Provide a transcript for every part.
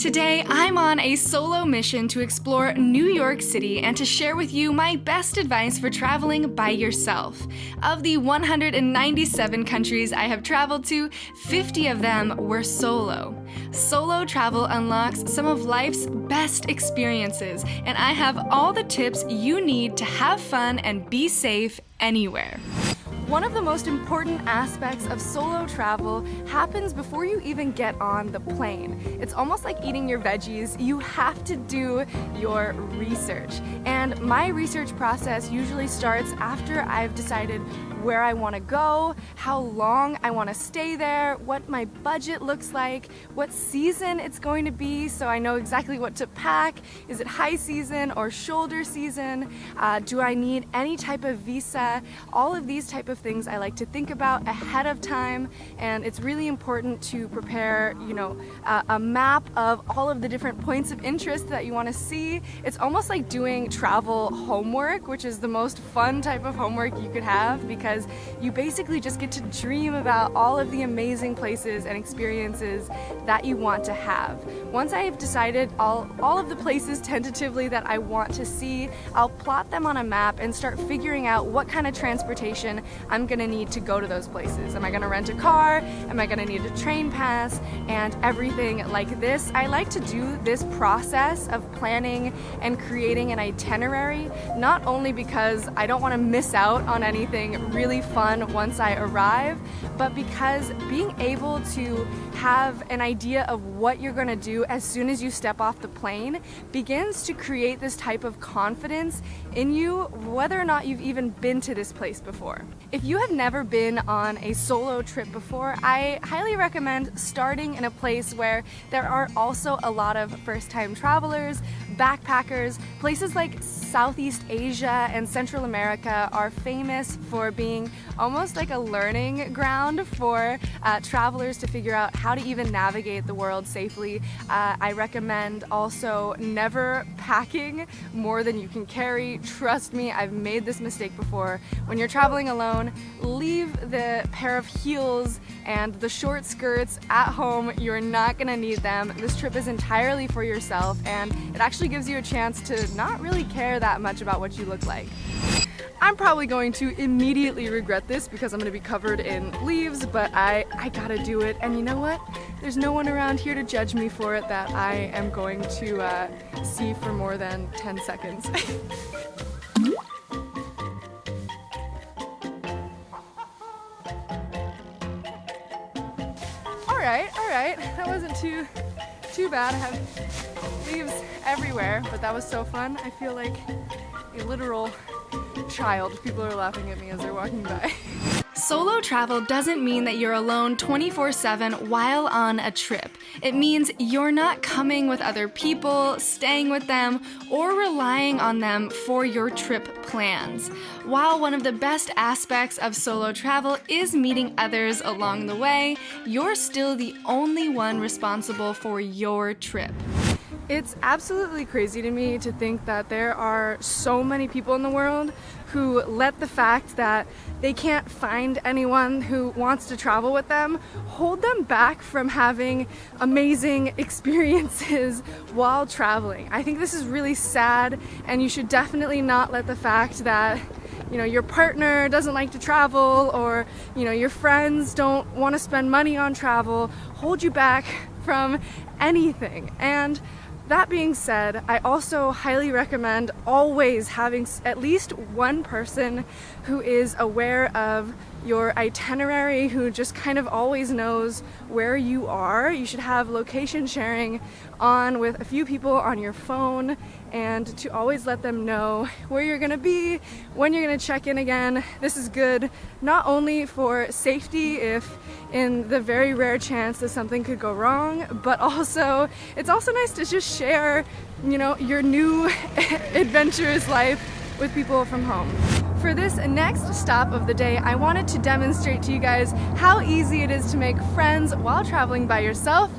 Today, I'm on a solo mission to explore New York City and to share with you my best advice for traveling by yourself. Of the 197 countries I have traveled to, 50 of them were solo. Solo travel unlocks some of life's best experiences, and I have all the tips you need to have fun and be safe anywhere. One of the most important aspects of solo travel happens before you even get on the plane. It's almost like eating your veggies. You have to do your research. And my research process usually starts after I've decided where I want to go, how long I want to stay there, what my budget looks like, what season it's going to be so I know exactly what to pack. Is it high season or shoulder season? Do I need any type of visa? All of these type of things I like to think about ahead of time, and it's really important to prepare, a map of all of the different points of interest that you want to see. It's almost like doing travel homework, which is the most fun type of homework you could have, because you basically just get to dream about all of the amazing places and experiences that you want to have. Once I have decided all of the places tentatively that I want to see, I'll plot them on a map and start figuring out what kind of transportation I'm gonna need to go to those places. Am I gonna rent a car? Am I gonna need a train pass? And everything like this. I like to do this process of planning and creating an itinerary, not only because I don't want to miss out on anything really fun once I arrive, but because being able to have an idea of what you're gonna do as soon as you step off the plane begins to create this type of confidence in you, whether or not you've even been to this place before. If you have never been on a solo trip before, I highly recommend starting in a place where there are also a lot of first-time travelers, backpackers. Places like Southeast Asia and Central America are famous for being almost like a learning ground for travelers to figure out how to even navigate the world safely. I recommend also never packing more than you can carry. Trust me, I've made this mistake before. When you're traveling alone, leave the pair of heels and the short skirts at home. You're not gonna need them. This trip is entirely for yourself, and it actually gives you a chance to not really care that much about what you look like. I'm probably going to immediately regret this because I'm going to be covered in leaves, but I gotta do it. And you know what? There's no one around here to judge me for it that I am going to see for more than 10 seconds. Alright, that wasn't too bad. I have leaves everywhere, but that was so fun. I feel like a literal child. People are laughing at me as they're walking by. Solo travel doesn't mean that you're alone 24/7 while on a trip. It means you're not coming with other people, staying with them, or relying on them for your trip plans. While one of the best aspects of solo travel is meeting others along the way, you're still the only one responsible for your trip. It's absolutely crazy to me to think that there are so many people in the world who let the fact that they can't find anyone who wants to travel with them hold them back from having amazing experiences while traveling. I think this is really sad, and you should definitely not let the fact that your partner doesn't like to travel, or your friends don't want to spend money on travel hold you back from anything. And that being said, I also highly recommend always having at least one person who is aware of your itinerary, who just kind of always knows where you are. You should have location sharing on with a few people on your phone, and to always let them know where you're gonna be, when you're gonna check in again. This is good not only for safety, if in the very rare chance that something could go wrong, but also it's also nice to just share, your new adventurous life with people from home. For this next stop of the day, I wanted to demonstrate to you guys how easy it is to make friends while traveling by yourself.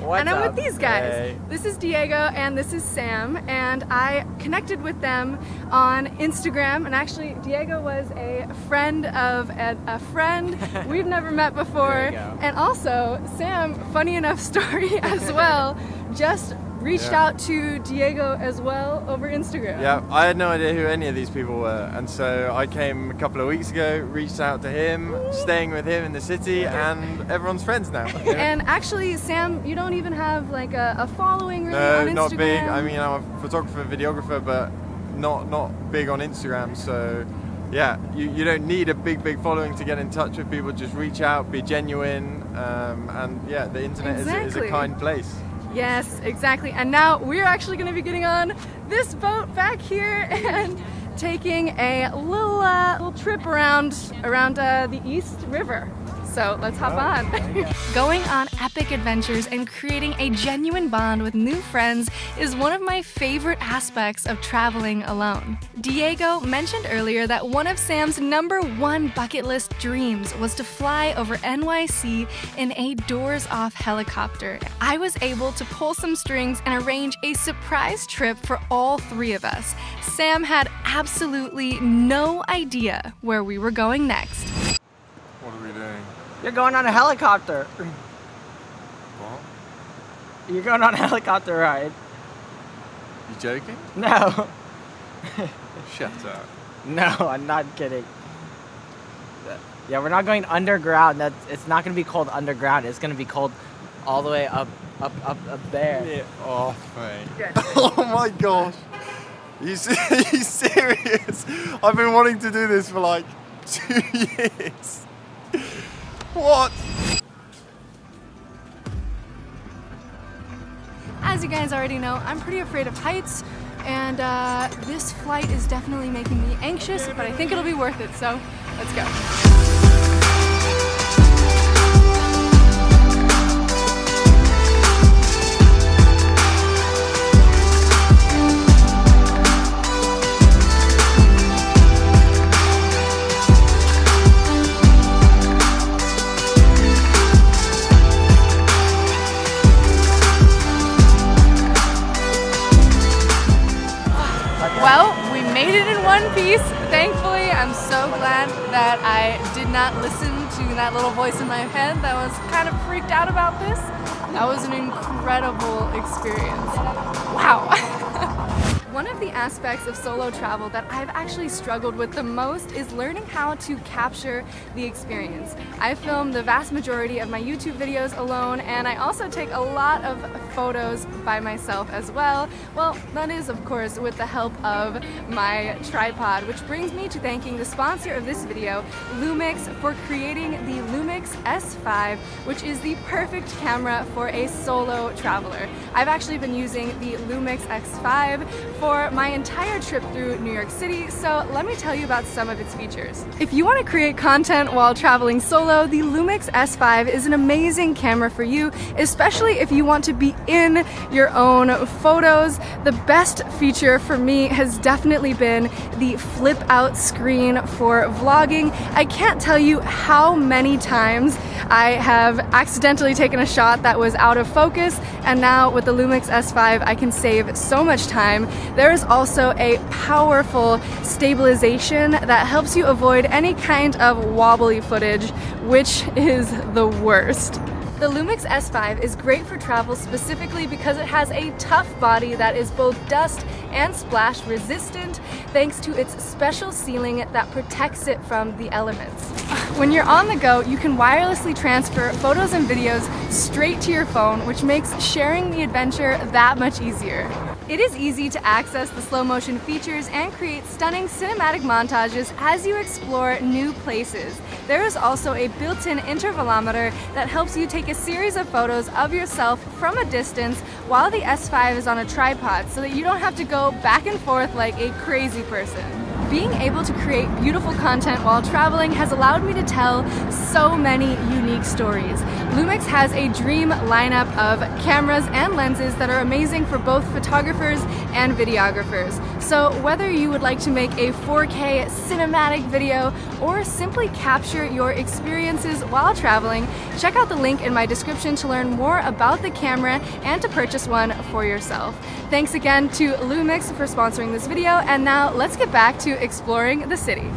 And I'm with these guys. Hey. This is Diego and this is Sam, and I connected with them on Instagram, and actually Diego was a friend of a friend. We've never met before. And also Sam, funny enough story as well, just reached out to Diego as well over Instagram. Yeah, I had no idea who any of these people were, and so I came a couple of weeks ago, reached out to him, staying with him in the city, and everyone's friends now. And actually, Sam, you don't even have like a following really No, on Instagram. not big. I mean, I'm a photographer, videographer, but not big on Instagram, so yeah, you don't need a big following to get in touch with people. Just reach out, be genuine, and yeah, the internet is a kind place. Yes, exactly. And now we're actually going to be getting on this boat back here and taking a little trip around the East River. So let's hop on. Going on epic adventures and creating a genuine bond with new friends is one of my favorite aspects of traveling alone. Diego mentioned earlier that one of Sam's #1 bucket list dreams was to fly over NYC in a doors-off helicopter. I was able to pull some strings and arrange a surprise trip for all 3 of us. Sam had absolutely no idea where we were going next. What are we doing? You're going on a helicopter. What? You're going on a helicopter ride. You joking? No. Shut up. No, I'm not kidding. Yeah, we're not going underground. It's not going to be called underground. It's going to be called all the way up there. Get off, mate. Oh my gosh. You serious? I've been wanting to do this for like 2 years. What? As you guys already know, I'm pretty afraid of heights, and this flight is definitely making me anxious, but I think it'll be worth it, so let's go. Well, we made it in one piece. Thankfully, I'm so glad that I did not listen to that little voice in my head that was kind of freaked out about this. That was an incredible experience. Wow. One of the aspects of solo travel that I've actually struggled with the most is learning how to capture the experience. I film the vast majority of my YouTube videos alone, and I also take a lot of photos by myself as well. Well, that is of course with the help of my tripod, which brings me to thanking the sponsor of this video, Lumix, for creating the Lumix S5, which is the perfect camera for a solo traveler. I've actually been using the Lumix X5 for my entire trip through New York City, so let me tell you about some of its features. If you want to create content while traveling solo, the Lumix S5 is an amazing camera for you, especially if you want to be in your own photos. The best feature for me has definitely been the flip out screen for vlogging. I can't tell you how many times I have accidentally taken a shot that was out of focus, and now with the Lumix S5 I can save so much time. There is also a powerful stabilization that helps you avoid any kind of wobbly footage, which is the worst. The Lumix S5 is great for travel specifically because it has a tough body that is both dust and splash resistant thanks to its special sealing that protects it from the elements. When you're on the go, you can wirelessly transfer photos and videos straight to your phone, which makes sharing the adventure that much easier. It is easy to access the slow motion features and create stunning cinematic montages as you explore new places. There is also a built-in intervalometer that helps you take a series of photos of yourself from a distance while the S5 is on a tripod so that you don't have to go back and forth like a crazy person. Being able to create beautiful content while traveling has allowed me to tell so many unique stories. Lumix has a dream lineup of cameras and lenses that are amazing for both photographers and videographers. So whether you would like to make a 4K cinematic video or simply capture your experiences while traveling, check out the link in my description to learn more about the camera and to purchase one for yourself. Thanks again to Lumix for sponsoring this video, and now let's get back to exploring the city.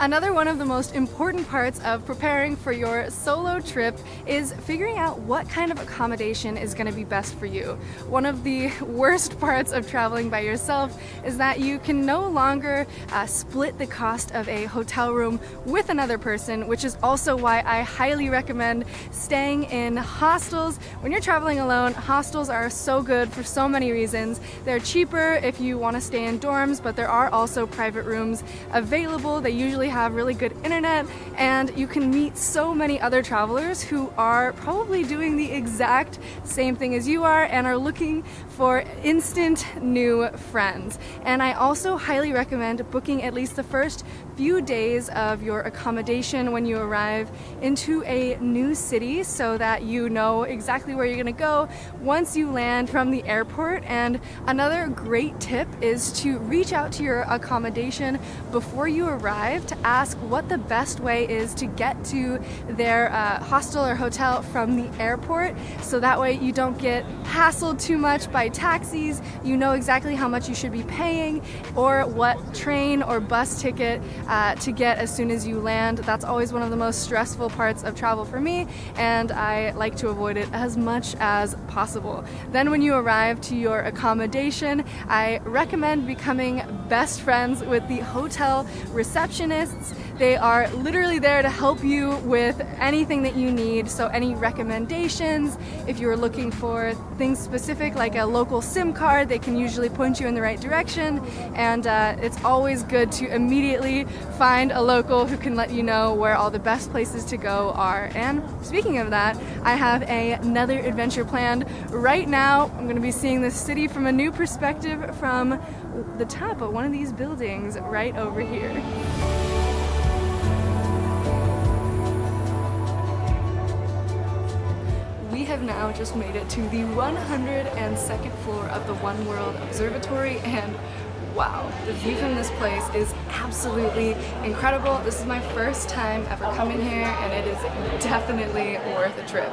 Another one of the most important parts of preparing for your solo trip is figuring out what kind of accommodation is going to be best for you. One of the worst parts of traveling by yourself is that you can no longer split the cost of a hotel room with another person, which is also why I highly recommend staying in hostels. When you're traveling alone, hostels are so good for so many reasons. They're cheaper if you want to stay in dorms, but there are also private rooms available. They usually have really good internet, and you can meet so many other travelers who are probably doing the exact same thing as you are and are looking for instant new friends. And I also highly recommend booking at least the first few days of your accommodation when you arrive into a new city so that you know exactly where you're gonna go once you land from the airport. And another great tip is to reach out to your accommodation before you arrive to ask what the best way is to get to their hostel or hotel from the airport, so that way you don't get hassled too much by taxis. You know exactly how much you should be paying or what train or bus ticket to get as soon as you land. That's always one of the most stressful parts of travel for me, and I like to avoid it as much as possible. Then when you arrive to your accommodation, I recommend becoming best friends with the hotel receptionists. They are literally there to help you with anything that you need. So any recommendations, if you're looking for things specific like a local SIM card, they can usually point you in the right direction. And it's always good to immediately find a local who can let you know where all the best places to go are. And speaking of that, I have another adventure planned right now. I'm going to be seeing this city from a new perspective from the top of one of these buildings right over here. We have now just made it to the 102nd floor of the World Observatory, and wow, the view from this place is absolutely incredible. This is my first time ever coming here, and it is definitely worth a trip.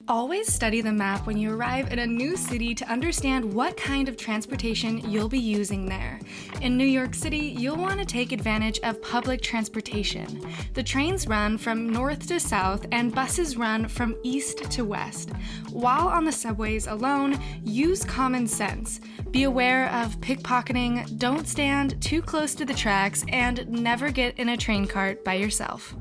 Always study the map when you arrive in a new city to understand what kind of transportation you'll be using there. In New York City, you'll want to take advantage of public transportation. The trains run from north to south and buses run from east to west. While on the subways alone, use common sense. Be aware of pickpocketing, don't stand too close to the tracks, and never get in a train cart by yourself.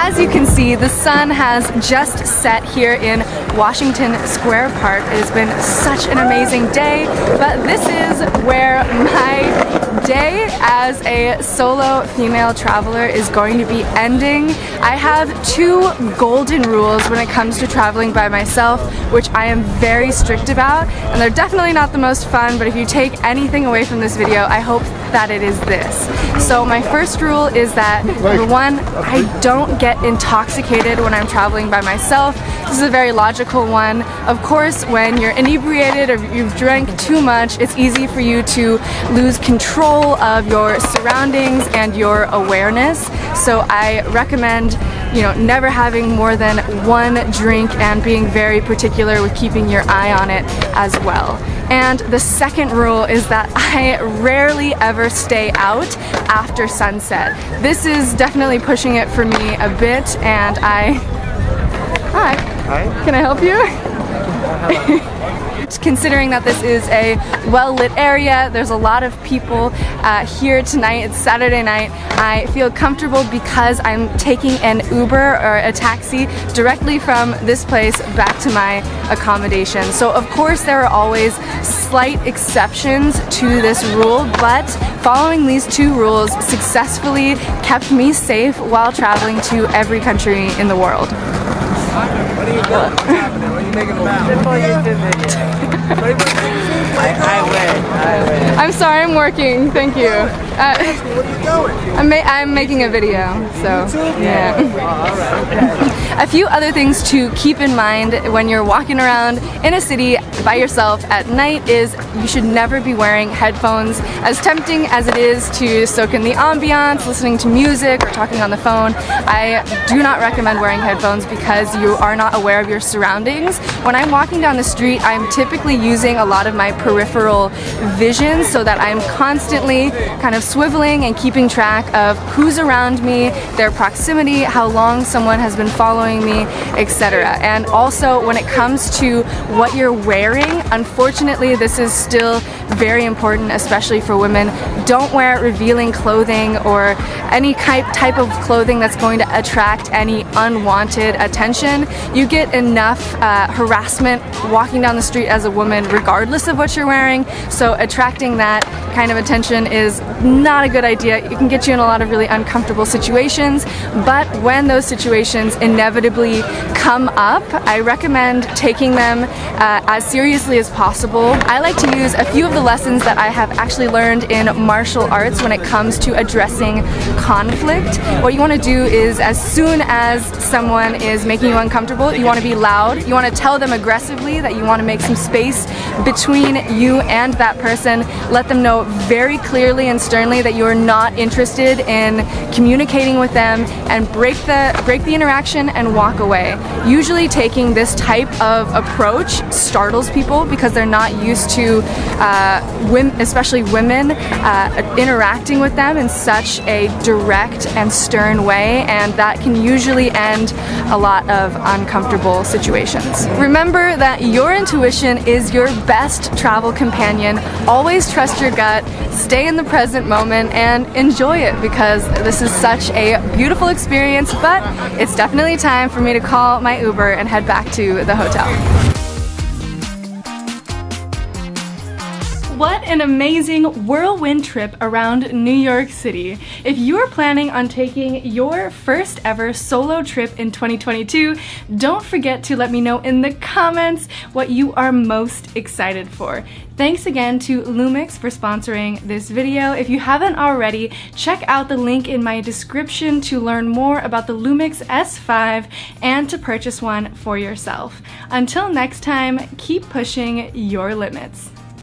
As you can see, the sun has just set here in Washington Square Park. It has been such an amazing day, but this is where my day as a solo female traveler is going to be ending. I have two golden rules when it comes to traveling by myself, which I am very strict about, and they're definitely not the most fun, but if you take anything away from this video, I hope that it is this. So my first rule is that, number one, I don't get intoxicated when I'm traveling by myself. This is a very logical one. Of course, when you're inebriated or you've drank too much, it's easy for you to lose control of your surroundings and your awareness. So I recommend, never having more than one drink and being very particular with keeping your eye on it as well. And the second rule is that I rarely ever stay out after sunset. This is definitely pushing it for me a bit, and Hi. Can I help you? Considering that this is a well-lit area, there's a lot of people here tonight, it's Saturday night, I feel comfortable because I'm taking an Uber or a taxi directly from this place back to my accommodation. So of course there are always slight exceptions to this rule, but following these two rules successfully kept me safe while traveling to every country in the world. What are you doing? What's happening? What are you making about? I win. I'm sorry, I'm working. Thank you. Where are you going? I'm making a video, so yeah. A few other things to keep in mind when you're walking around in a city by yourself at night is you should never be wearing headphones. As tempting as it is to soak in the ambiance, listening to music, or talking on the phone, I do not recommend wearing headphones because you are not aware of your surroundings. When I'm walking down the street, I'm typically using a lot of my peripheral vision so that I'm constantly kind of swiveling and keeping track of who's around me, their proximity, how long someone has been following me, etc. And also when it comes to what you're wearing, unfortunately this is still very important, especially for women. Don't wear revealing clothing or any type of clothing that's going to attract any unwanted attention. You get enough harassment walking down the street as a woman regardless of what you're wearing, so attracting that kind of attention is not a good idea. It can get you in a lot of really uncomfortable situations, but when those situations inevitably come up, I recommend taking them as seriously as possible. I like to use a few of the lessons that I have actually learned in martial arts when it comes to addressing conflict. What you want to do is, as soon as someone is making you uncomfortable, you want to be loud. You want to tell them aggressively that you want to make some space between you and that person. Let them know very clearly and sternly that you are not interested in communicating with them, and break the interaction and walk away. Usually taking this type of approach startles people because they're not used to especially women interacting with them in such a direct and stern way, and that can usually end a lot of uncomfortable situations. Remember that your intuition is your best travel companion. Always trust your gut, stay in the present moment, and enjoy it, because this is such a beautiful experience. But it's definitely time for me to call my Uber and head back to the hotel. What an amazing whirlwind trip around New York City. If you are planning on taking your first ever solo trip in 2022, don't forget to let me know in the comments what you are most excited for. Thanks again to Lumix for sponsoring this video. If you haven't already, check out the link in my description to learn more about the Lumix S5 and to purchase one for yourself. Until next time, keep pushing your limits.